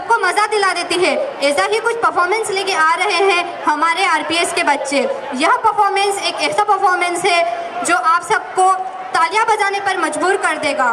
सबको मज़ा दिला देती है। ऐसा ही कुछ परफॉर्मेंस लेके आ रहे हैं हमारे आरपीएस के बच्चे। यह परफॉर्मेंस एक ऐसा परफॉर्मेंस है जो आप सबको तालियां बजाने पर मजबूर कर देगा।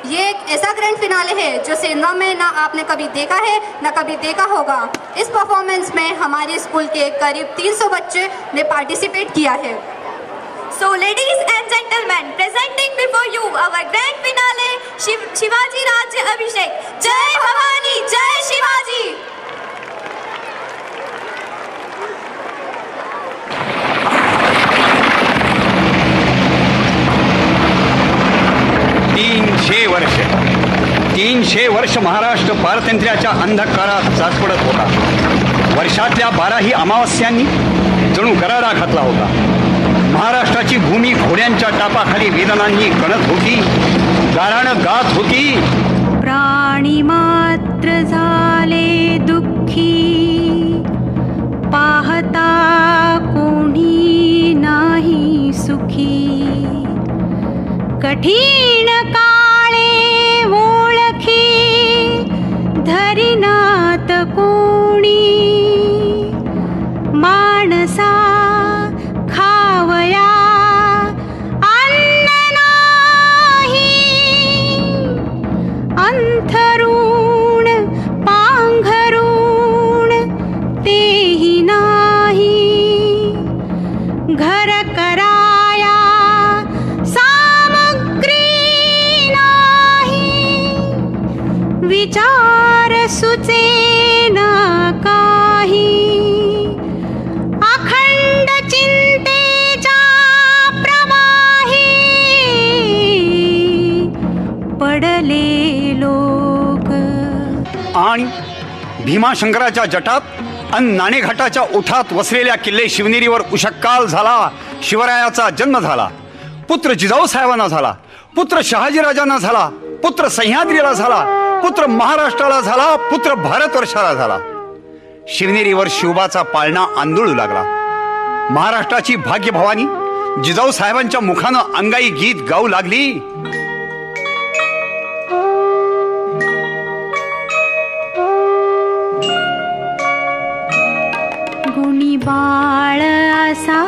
ये एक ऐसा ग्रैंड फिनाले है जो सिनेमा में ना आपने कभी देखा है ना कभी देखा होगा। इस परफॉर्मेंस में हमारे स्कूल के करीब 300 बच्चे ने पार्टिसिपेट किया है। So ladies and gentlemen, presenting before you our grand finale, Shivaji Rajya Abhishek. Jai Bhavani, Jai Shivaji. तीन वर्ष महाराष्ट्र पारतंत्र्याच्या अंधकारात चाचपडत होता। वर्षातल्या 12ही अमावस्यांनी जणू गराडा घातला होता। महाराष्ट्राची भूमी घोड्यांच्या टापाखाली वेदनांनी गणत होती, गाराणं गात होती। प्राणी मात्र झाले दुःखी, पाहता कोणी नाही सुखी। कठीण काळे ओळखी, धरिनात कोणी। माणसा खावया अन्न नाही, अंथरूण पांघरूण तेही नाही। घर कराया सामग्री नाही, विचार सुचेना काही। अखंड चिंतेच्या प्रवाही पडले लोक। आणि भीमाशंकराच्या जटात अन नाणेघाटाच्या ओठात वसलेल्या किल्ले शिवनेरीवर उषक्काल झाला। शिवरायाचा जन्म झाला, पुत्र जिजाऊ साहेबांना झाला, पुत्र शहाजीराजांना झाला, पुत्र सह्याद्रीला झाला, पुत्र महाराष्ट्राला झाला, पुत्र भारतवर्षाला झाला। शिवनेरीवर शिवबाचा पाळणा आंदोळू लागला। महाराष्ट्राची भाग्यभवानी जिजाऊ साहेबांच्या मुखानं अंगाई गीत गाऊ लागली। गुणी बाळ असा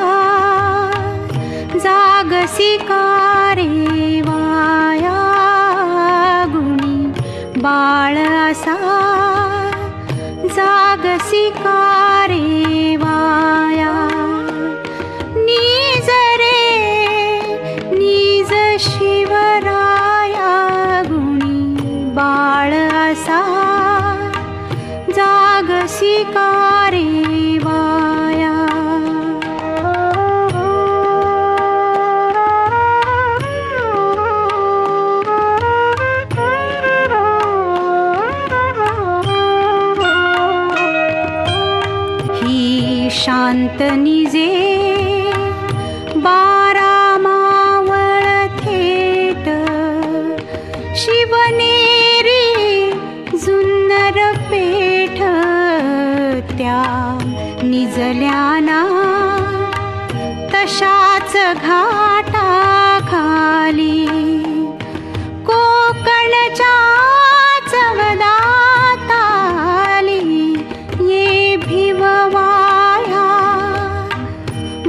जागसी कारे वाया, गुणी बाळ असा जागसी कारे वाया। नीज रे नीज शिवराया, गुणी बाळ असा जागसी कारे वाया। ही शांत निजे 12 मावळ थेट, शिवनेरी जुन्नर पेठ। त्या निजल्याना तशाच घाटा खाली, कोकणच्या चवदात आली ये भिववाया।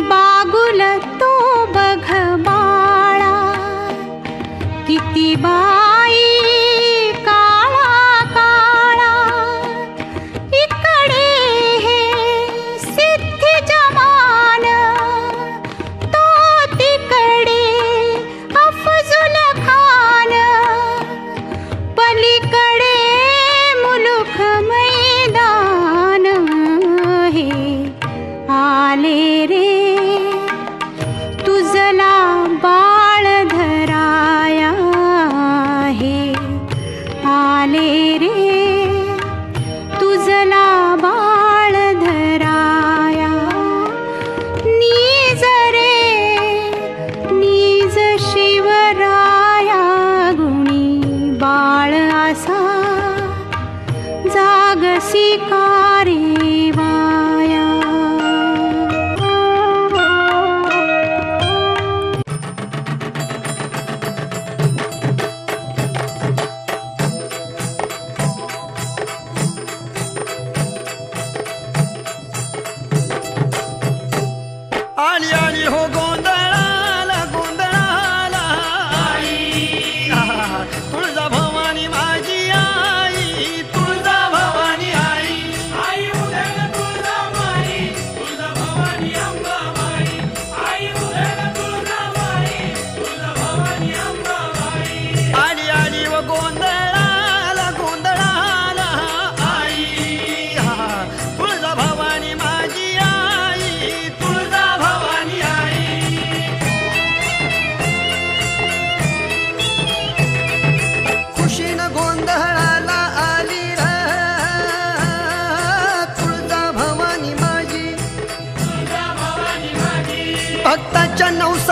बागुल तो बघ बाळा, किती बाई काळा काळा। इकडे हे सिद्धी जमान, तो तिकडे अफजुल खान। पलीकडे मुलुख मैदान हे, आले रे तुझला बाळ धराया हे। आले रे तुझला बाळ धराया। नीज रे नीज शिवराया, गुणी बाळ असा जागसी कारे वाया।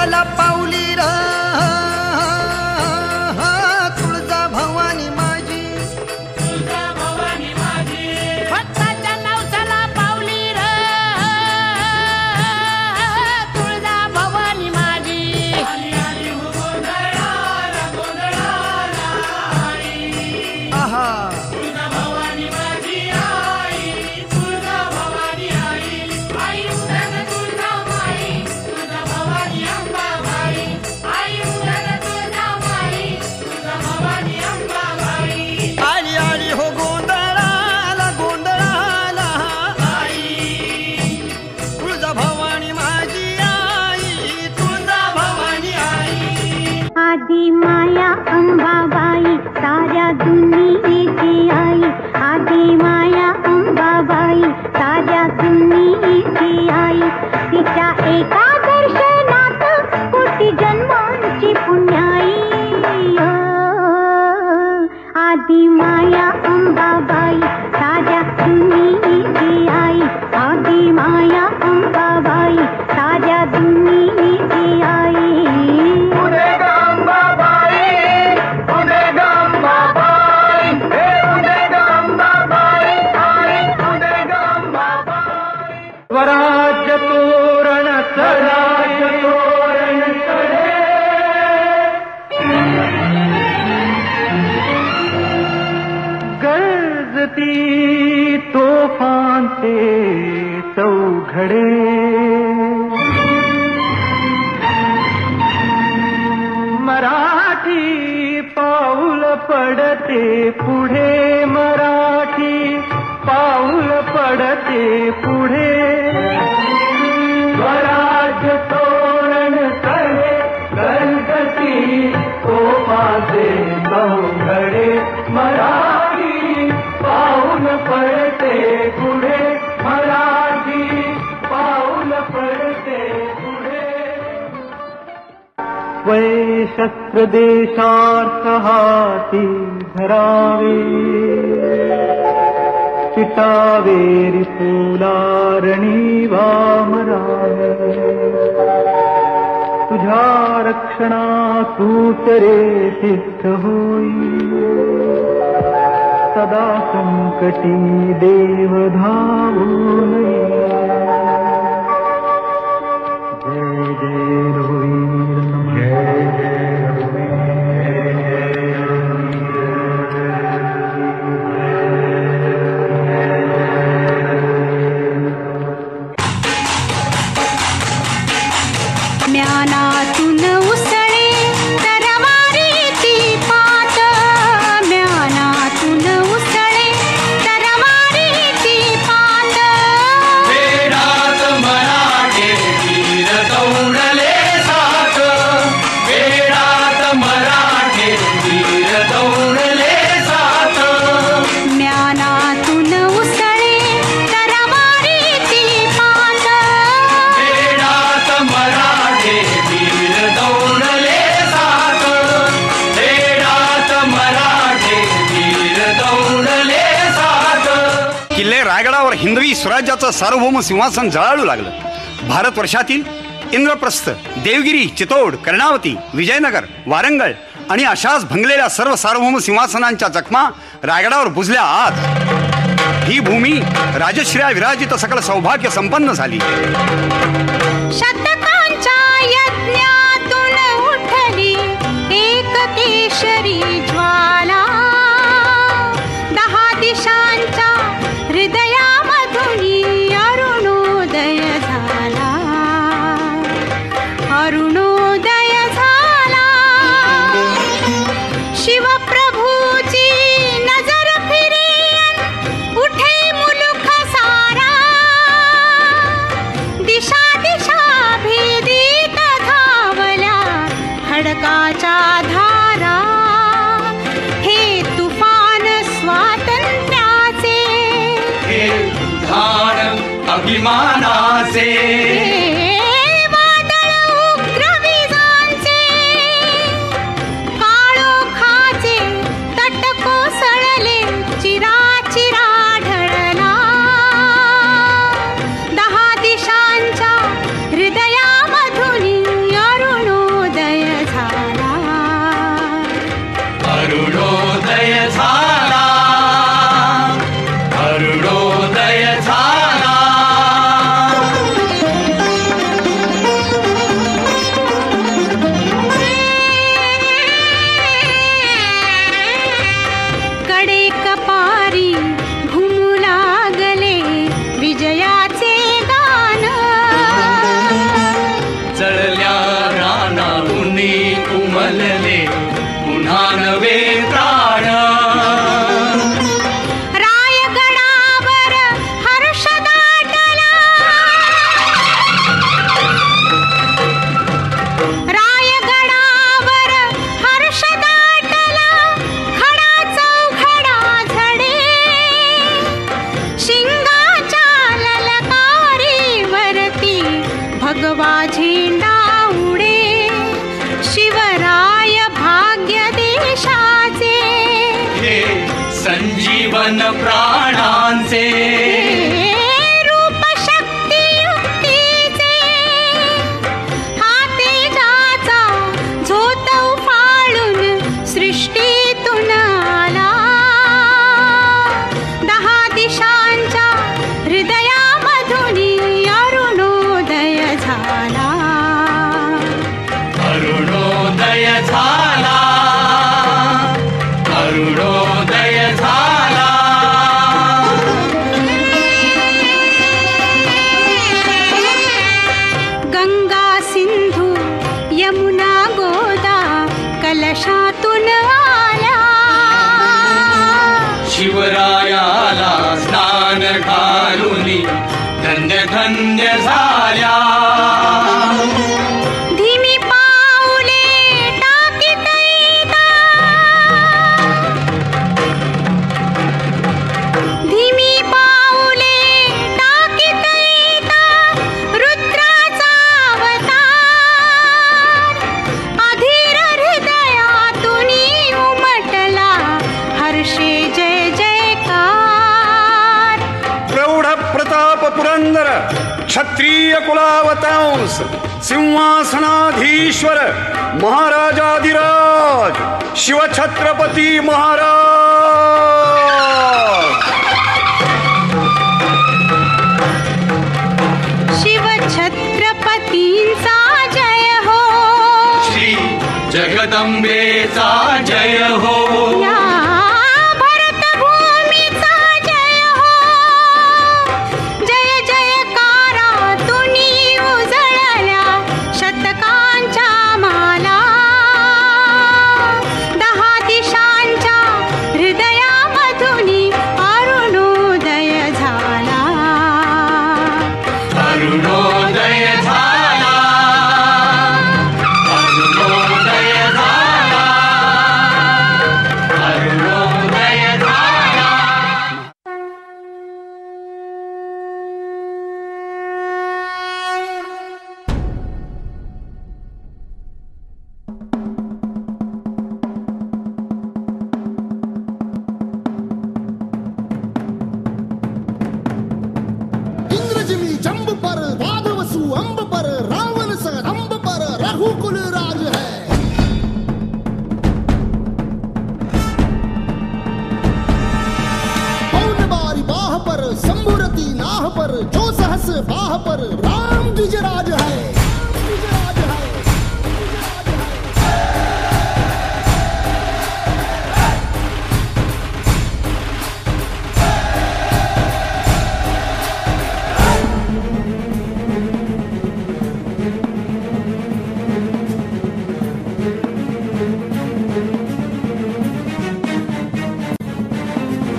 नवसाला पावली र तुळजा भवानी माझी भक्ताच्या नवसाला पावली र तुळजा भवानी माझी आहा आली आली हो गोंधळाला गोंधळाला आई तुळजा भवानी माझी आई तुळजा भवानी आई आदि माया अंबाबाई साऱ्या दुनियेची आई आदि माया अंबाबाई साऱ्या दुनियेची आई तिच्या एका दर्शनात कोटी जन्मांची पुण्याई आदि माया अंबाबाई साऱ्या दुनियेची आई आदि माया अंबाबाई साऱ्या दुनियेची आई स्वराज्य तोरण स्वराज्य तोरण गरजती तोफांचे चौघडे मराठी पाऊल पडते पुढे मराठी पाऊल पडते पुढे स्वराज्य तोरण चढे गणपती तोफांचे चौघडे मराठी पाऊल पडते पुढे मराठी पाऊल पडते पुढे वै शस्त्र देशार्थ हाती धरावे चितावेरी फुलारणी वामरावे तुझ्या रक्षणा तूच रे सिद्ध होई सदा संकटी देव धावून ये. जय जय रघुवीर जय जय म्यानातून उसळे तरवारीची पाट म्यानातून उसळे तरवारीची पाट वेडात मराठे वीर दौडले सात वेडात मराठे वीर दौडले सात म्यानातून उसळे तरवारीची पाट वेडात मराठे वीर दौडले सात वेडात मराठे वीर दौडले सात किल्ले रायगडावर हिंदवी स्वराज्याचं सार्वभौम सिंहासन झळाळू लागलं. भारतवर्षातील इंद्रप्रस्थ, देवगिरी, चितोड, कर्णावती, विजयनगर, वारंगळ आणि अशाच भंगलेल्या सर्व सार्वभौम सिंहासनांच्या जखमा रायगडावर बुजल्या. आज ही भूमी राजश्रिया विराजित सकल सौभाग्य संपन्न झाली. शतकांच्या यज्ञातून उठली एक केशरी ज्वाला 10 दिशांच्या हृदयामधून अरुणोदय झाला अरुणोदय झाला. शिवप्रभूची नजर फिरी उठे मुलुख सारा दिशा दिशा भेदीत धावल्या खडकाच्या धारा. हे तुफान स्वातंत्र्याचे हे धान अभिमानाचे हे वादळ उग्र विजांचे काळोखाचे तट कोसळले चिराचिरा ढळला. 10 दिशांच्या हृदयामधून अरुण जीवन प्राणांचे रूप शक्ती युक्तीचे हाती जाचा झोत उफाळून सृष्टीतून आला 10 दिशांच्या हृदयामधून अरुणोदय झाला अरुणोदय झाला अरुणोदय झाला गंगा सिंधू यमुना गोदा कलशातून आल्या शिवरायाला स्नान घालुनी धन्य धन्य झाल्या धीमी पाऊले टाकीत येता धीमी पाऊले टाकीत येता रुद्राचा अवतार अधीर हृदयातून उमटला हर्षे जय जयकार प्रौढ प्रताप पुरंदर क्षत्रिय कुलावतांस सिंहासनाधीश्वर महाराजाधिराज शिवछत्रपती महाराज शिवछत्रपतींचा जय हो श्री जगदंबेचा जय हो या भरतभूमीचा जय हो जय जयकारातून उजळल्या शतकांच्या माला 10 दिशांच्या हृदयामधून अरुणोदय झाला अरुणोदय झाला अरुणोदय झाला अरुणोदय झाला इंद्रजिमी जंब पर वादवसु अंब पर रावण स रंब पर रघुकुल राज है पौन बारी बाह पर शंभुरती नाह पर जो सहस बाह पर राम द्विजराज है द्विजराज है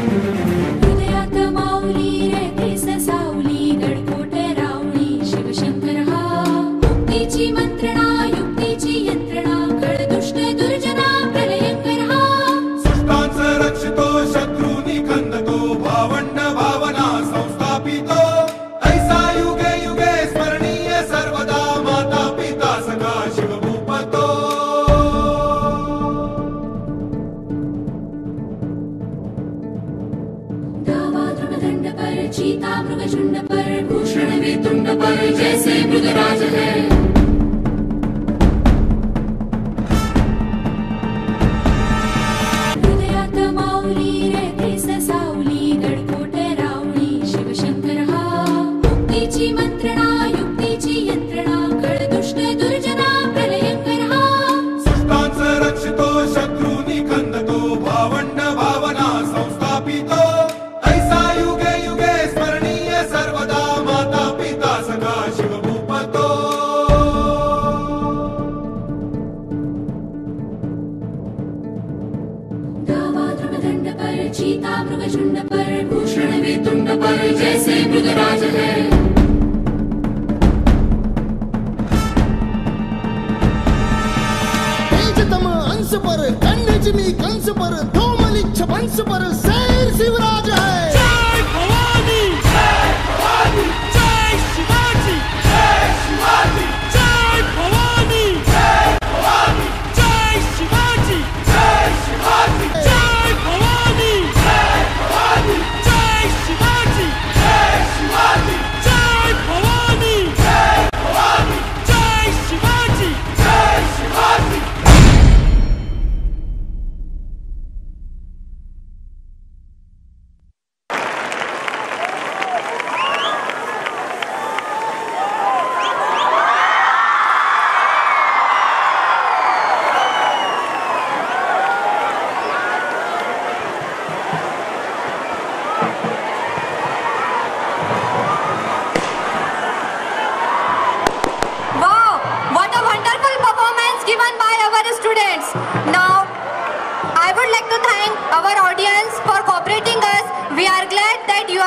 हृदयात माऊली रे सावली गडकोट रावळी शिवशंकर हा मुक्तीची मंत्रणा युक्तीची यंत्रणा खळदुष्ट दुर्जना प्रलयंकर हा सृष्टांचं रक्षितो शत्रूनी खंदतो भावंड भावना संस्थापितो ऐसा युगे युगे स्मरणीय सर्वदा माता पिता सखा शिवभूपतो धावा ध्रुवदंड पर चीता मृगझुंड पर भूषण वेतुंड पर जैसे मृगराज है हृदयात माऊली रे सावली गडकोट रावळी शिवशंकर हा मुक्तीची मंत्रणा युक्तीची यंत्रणा खळदुष्ट दुर्जना प्रलयंकर हा सृष्टांचं रक्षितो शत्रूनी खंदतो भावंड भावना संस्थापितो ऐसा युगे युगे स्मरणीय सर्वदा माता पिता सखा शिवभूपतो धावा ध्रुवदंड पर चीता मृगझुंड पर भूषण वेतुंड पर जैसे मृगराज है तेजतम अंश पर कन्यजिमी कंस पर धूमलिच्छ वंश पर शेर शिवराज है जय भवानी जय भवानी जय शिवाजी जय शिवाजी जय भवानी जय भवानी जय शिवाजी जय शिवाजी जय भवानी जय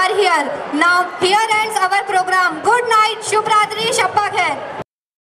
are here. Now here ends our program. Good night. Shubh Ratri. Shabba Khair.